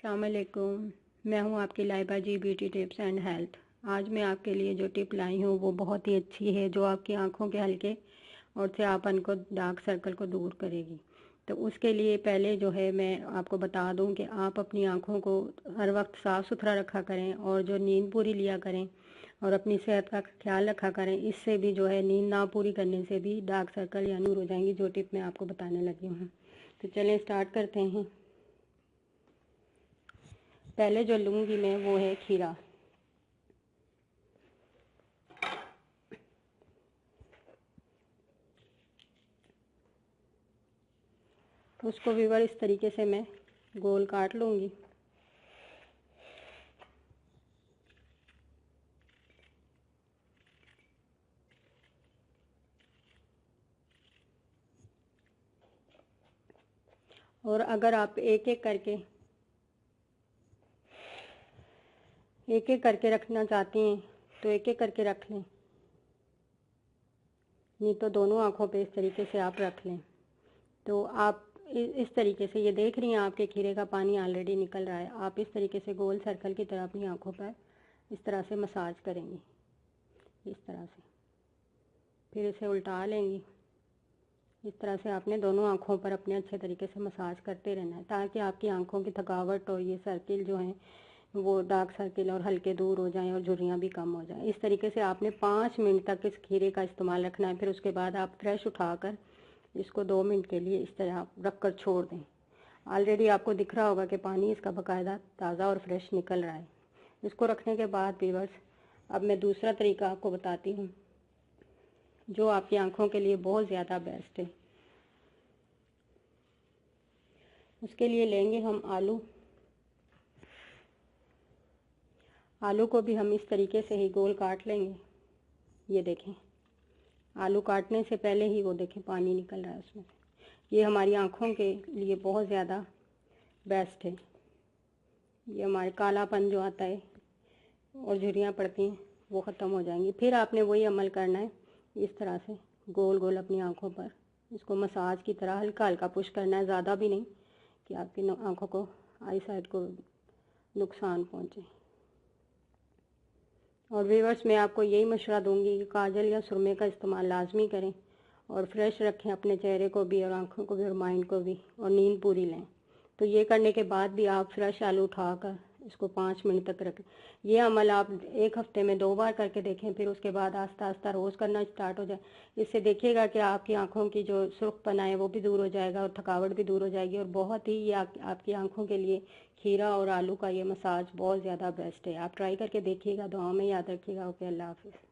अस्सलाम वालेकुम। मैं हूं आपकी लाइबा जी ब्यूटी टिप्स एंड हेल्थ। आज मैं आपके लिए जो टिप लाई हूं वो बहुत ही अच्छी है, जो आपकी आंखों के हल्के और स्याहपन को, डार्क सर्कल को दूर करेगी। तो उसके लिए पहले जो है मैं आपको बता दूं कि आप अपनी आंखों को हर वक्त साफ़ सुथरा रखा करें और जो नींद पूरी लिया करें और अपनी सेहत का ख्याल रखा करें। इससे भी जो है नींद ना पूरी करने से भी डार्क सर्कल या दूर हो जाएंगी, जो टिप मैं आपको बताने लगी हूँ। तो चलें स्टार्ट करते हैं। पहले जो लूँगी मैं वो है खीरा। तो उसको भी इस तरीके से मैं गोल काट लूँगी। और अगर आप एक एक करके रखना चाहती हैं तो एक एक करके रख लें, नहीं तो दोनों आँखों पे इस तरीके से आप रख लें। तो आप इस तरीके से, ये देख रही हैं आपके खीरे का पानी ऑलरेडी निकल रहा है। आप इस तरीके से गोल सर्कल की तरह अपनी आँखों पर इस तरह से मसाज करेंगी, इस तरह से। फिर इसे उल्टा लेंगी। इस तरह से आपने दोनों आँखों पर अपने अच्छे तरीके से मसाज करते रहना है, ताकि आपकी आँखों की थकावट और ये सर्किल जो हैं वो डार्क सर्किल और हल्के दूर हो जाएं और झुर्रियाँ भी कम हो जाएं। इस तरीके से आपने 5 मिनट तक इस खीरे का इस्तेमाल रखना है। फिर उसके बाद आप फ्रेश उठाकर इसको 2 मिनट के लिए इस तरह रख कर छोड़ दें। ऑलरेडी आपको दिख रहा होगा कि पानी इसका बाकायदा ताज़ा और फ्रेश निकल रहा है। इसको रखने के बाद व्यूअर्स, अब मैं दूसरा तरीका आपको बताती हूँ, जो आपकी आँखों के लिए बहुत ज़्यादा बेस्ट है। उसके लिए लेंगे हम आलू को भी हम इस तरीके से ही गोल काट लेंगे। ये देखें, आलू काटने से पहले ही वो देखें पानी निकल रहा है उसमें से। ये हमारी आँखों के लिए बहुत ज़्यादा बेस्ट है। ये हमारे कालापन जो आता है और झुर्रियाँ पड़ती हैं वो ख़त्म हो जाएंगी। फिर आपने वही अमल करना है, इस तरह से गोल गोल अपनी आँखों पर इसको मसाज की तरह हल्का हल्का पुश करना है, ज़्यादा भी नहीं कि आपकी आँखों को, आई साइड को नुकसान पहुँचे। और व्यूअर्स, मैं आपको यही मशवरा दूंगी कि काजल या सुरमे का इस्तेमाल लाजमी करें और फ्रेश रखें अपने चेहरे को भी और आँखों को भी और माइंड को भी, और नींद पूरी लें। तो ये करने के बाद भी आप फ्रेश आलू उठाकर इसको 5 मिनट तक रखें। ये अमल आप 1 हफ्ते में 2 बार करके देखें। फिर उसके बाद आस्ता आस्ता रोज़ करना स्टार्ट हो जाए। इससे देखिएगा कि आपकी आँखों की जो सुर्खपना है वो भी दूर हो जाएगा और थकावट भी दूर हो जाएगी। और बहुत ही ये आपकी आँखों के लिए खीरा और आलू का ये मसाज बहुत ज़्यादा बेस्ट है। आप ट्राई करके देखिएगा। दुआओं में याद रखिएगा। ओके, अल्लाह हाफ़िज़।